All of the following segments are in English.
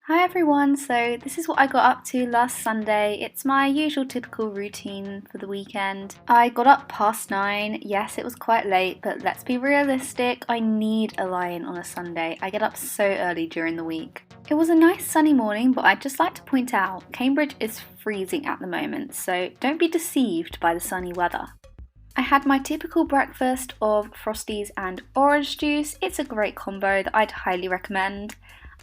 Hi everyone, so this is what I got up to last Sunday. It's my usual typical routine for the weekend. I got up past 9, yes it was quite late, but let's be realistic, I need a lie-in on a Sunday. I get up so early during the week. It was a nice sunny morning, but I'd just like to point out, Cambridge is freezing at the moment, so don't be deceived by the sunny weather. I had my typical breakfast of Frosties and orange juice. It's a great combo that I'd highly recommend.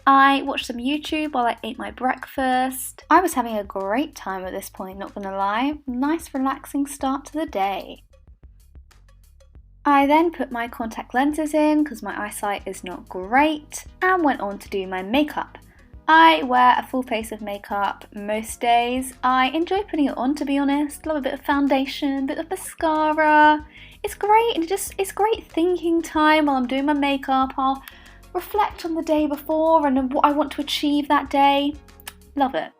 I watched some YouTube while I ate my breakfast. I was having a great time at this point, not gonna lie. Nice relaxing start to the day. I then put my contact lenses in because my eyesight is not great and went on to do my makeup. I wear a full face of makeup most days. I enjoy putting it on, to be honest. Love a bit of foundation, a bit of mascara. It's great, and it's great thinking time while I'm doing my makeup. I'll reflect on the day before and what I want to achieve that day. Love it.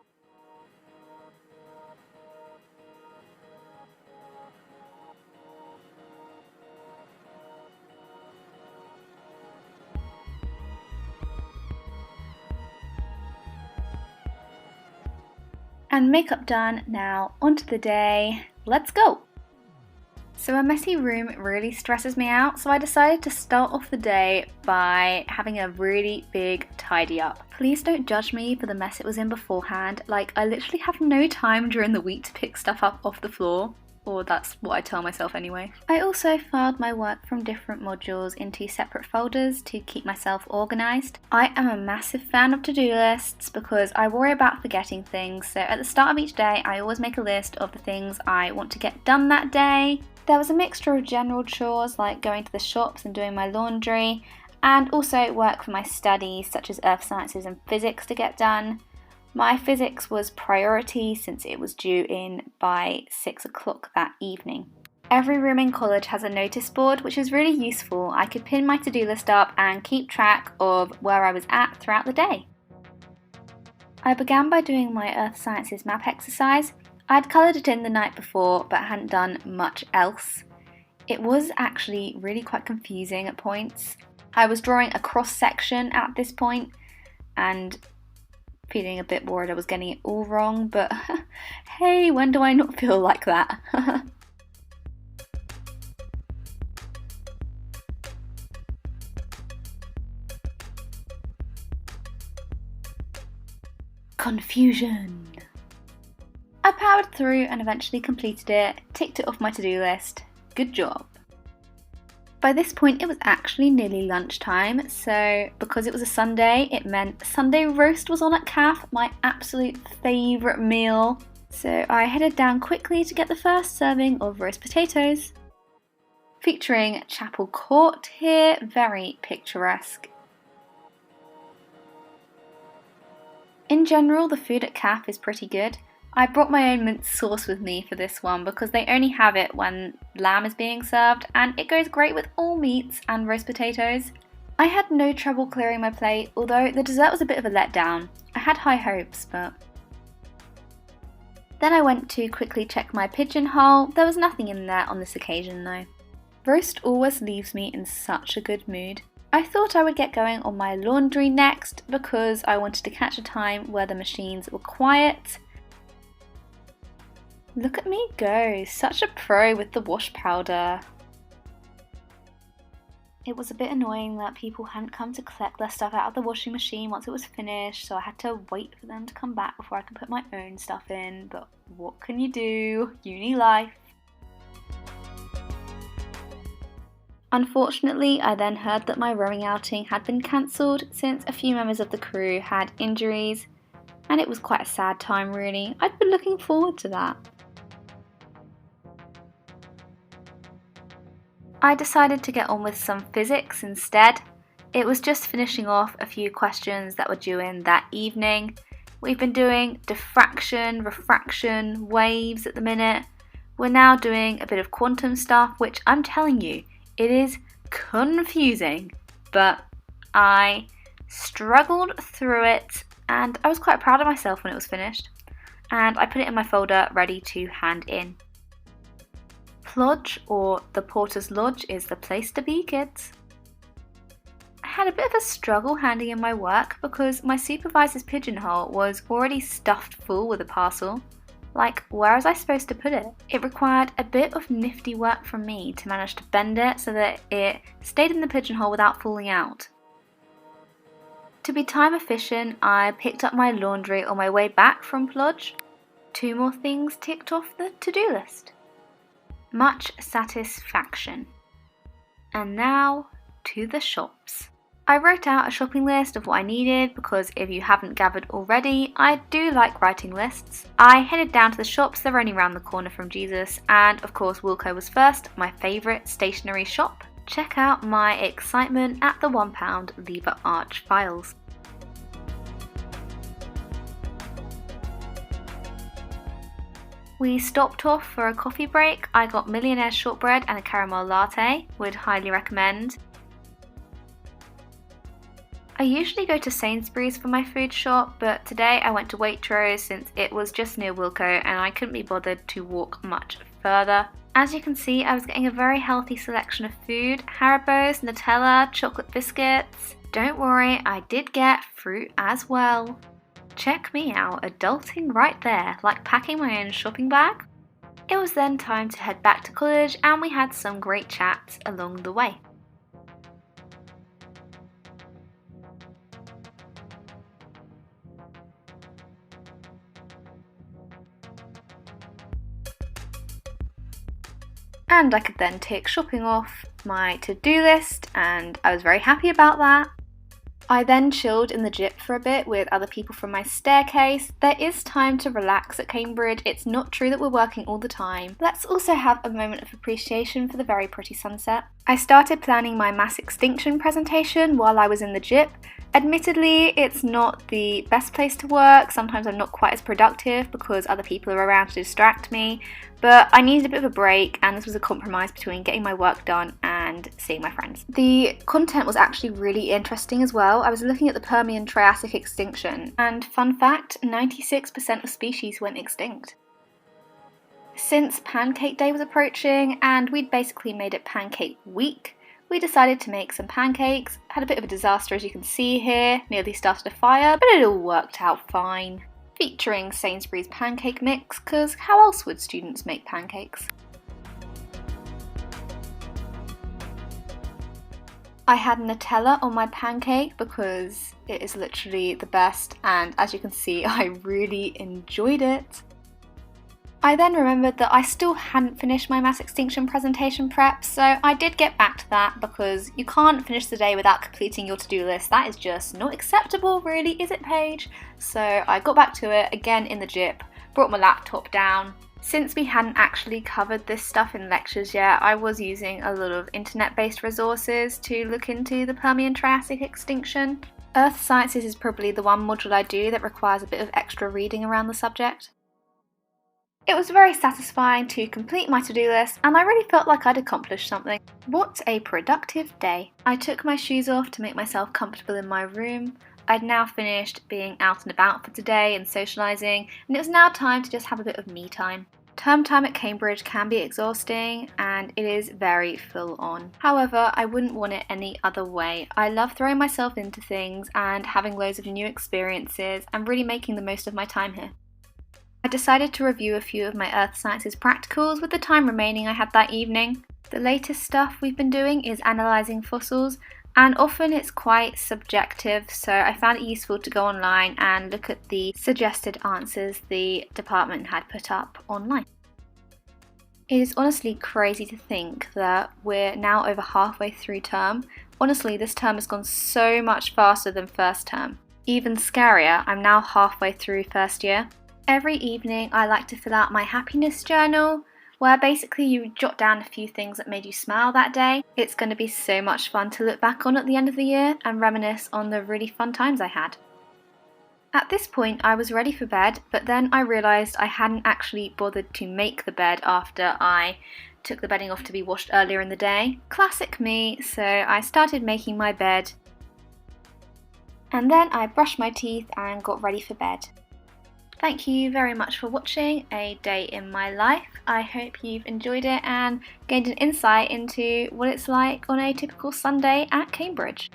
And makeup done, now onto the day. Let's go! So a messy room really stresses me out, so I decided to start off the day by having a really big tidy up. Please don't judge me for the mess it was in beforehand, like I literally have no time during the week to pick stuff up off the floor. Or that's what I tell myself anyway. I also filed my work from different modules into separate folders to keep myself organised. I am a massive fan of to-do lists because I worry about forgetting things, so at the start of each day I always make a list of the things I want to get done that day. There was a mixture of general chores like going to the shops and doing my laundry, and also work for my studies such as earth sciences and physics to get done. My physics was priority since it was due in by 6 o'clock that evening. Every room in college has a notice board, which is really useful. I could pin my to-do list up and keep track of where I was at throughout the day. I began by doing my earth sciences map exercise. I'd coloured it in the night before but hadn't done much else. It was actually really quite confusing at points. I was drawing a cross section at this point and feeling a bit worried I was getting it all wrong, but hey, when do I not feel like that? Confusion. I powered through and eventually completed it, ticked it off my to-do list. Good job. By this point it was actually nearly lunchtime, so because it was a Sunday, it meant Sunday roast was on at CAF, my absolute favourite meal. So I headed down quickly to get the first serving of roast potatoes. Featuring Chapel Court here, very picturesque. In general, the food at CAF is pretty good. I brought my own mint sauce with me for this one because they only have it when lamb is being served, and it goes great with all meats and roast potatoes. I had no trouble clearing my plate, although the dessert was a bit of a letdown. I had high hopes, but... Then I went to quickly check my pigeonhole. There was nothing in there on this occasion though. Roast always leaves me in such a good mood. I thought I would get going on my laundry next because I wanted to catch a time where the machines were quiet. Look at me go, such a pro with the wash powder. It was a bit annoying that people hadn't come to collect their stuff out of the washing machine once it was finished, so I had to wait for them to come back before I could put my own stuff in, but what can you do? Uni life. Unfortunately, I then heard that my rowing outing had been cancelled since a few members of the crew had injuries, and it was quite a sad time really. I'd been looking forward to that. I decided to get on with some physics instead. It was just finishing off a few questions that were due in that evening. We've been doing diffraction, refraction, waves at the minute. We're now doing a bit of quantum stuff, which I'm telling you, it is confusing, but I struggled through it and I was quite proud of myself when it was finished. And I put it in my folder ready to hand in. Lodge, or the Porter's Lodge, is the place to be, kids. had a bit of a struggle handing in my work because my supervisor's pigeonhole was already stuffed full with a parcel. Like, where was I supposed to put it? It required a bit of nifty work from me to manage to bend it so that it stayed in the pigeonhole without falling out. To be time efficient, I picked up my laundry on my way back from Plodge. 2 more things ticked off the to-do list. Much satisfaction. And now, to the shops. I wrote out a shopping list of what I needed because if you haven't gathered already, I do like writing lists. I headed down to the shops, they're only around the corner from Jesus, and of course Wilko was first, my favourite stationery shop. Check out my excitement at the £1 lever arch files. We stopped off for a coffee break. I got Millionaire shortbread and a caramel latte, would highly recommend. I usually go to Sainsbury's for my food shop, but today I went to Waitrose since it was just near Wilko and I couldn't be bothered to walk much further. As you can see, I was getting a very healthy selection of food: Haribo's, Nutella, chocolate biscuits. Don't worry, I did get fruit as well. Check me out, adulting right there, like packing my own shopping bag. It was then time to head back to college and we had some great chats along the way. And I could then tick shopping off my to-do list, and I was very happy about that. I then chilled in the gyp for a bit with other people from my staircase. There is time to relax at Cambridge. It's not true that we're working all the time. Let's also have a moment of appreciation for the very pretty sunset. I started planning my mass extinction presentation while I was in the gyp. Admittedly, it's not the best place to work. Sometimes I'm not quite as productive because other people are around to distract me, but I needed a bit of a break and this was a compromise between getting my work done and seeing my friends. The content was actually really interesting as well. I was looking at the Permian-Triassic extinction and fun fact, 96% of species went extinct. Since Pancake Day was approaching and we'd basically made it Pancake Week, we decided to make some pancakes. Had a bit of a disaster as you can see here, nearly started a fire, but it all worked out fine. Featuring Sainsbury's pancake mix, cause how else would students make pancakes? I had Nutella on my pancake because it is literally the best, and as you can see I really enjoyed it. I then remembered that I still hadn't finished my mass extinction presentation prep, so I did get back to that because you can't finish the day without completing your to-do list. That is just not acceptable, really, is it, Paige? So I got back to it again in the gyp, brought my laptop down. Since we hadn't actually covered this stuff in lectures yet, I was using a lot of internet-based resources to look into the Permian-Triassic extinction. Earth Sciences is probably the one module I do that requires a bit of extra reading around the subject. It was very satisfying to complete my to-do list and I really felt like I'd accomplished something. What a productive day. I took my shoes off to make myself comfortable in my room. I'd now finished being out and about for today and socialising, and it was now time to just have a bit of me time. Term time at Cambridge can be exhausting and it is very full on. However, I wouldn't want it any other way. I love throwing myself into things and having loads of new experiences and really making the most of my time here. I decided to review a few of my Earth Sciences practicals with the time remaining I had that evening. The latest stuff we've been doing is analysing fossils, and often it's quite subjective, so I found it useful to go online and look at the suggested answers the department had put up online. It is honestly crazy to think that we're now over halfway through term. Honestly, this term has gone so much faster than first term. Even scarier, I'm now halfway through first year. Every evening I like to fill out my happiness journal, where basically you jot down a few things that made you smile that day. It's going to be so much fun to look back on at the end of the year and reminisce on the really fun times I had. At this point I was ready for bed, but then I realised I hadn't actually bothered to make the bed after I took the bedding off to be washed earlier in the day. Classic me, so I started making my bed and then I brushed my teeth and got ready for bed. Thank you very much for watching A Day in My Life. I hope you've enjoyed it and gained an insight into what it's like on a typical Sunday at Cambridge.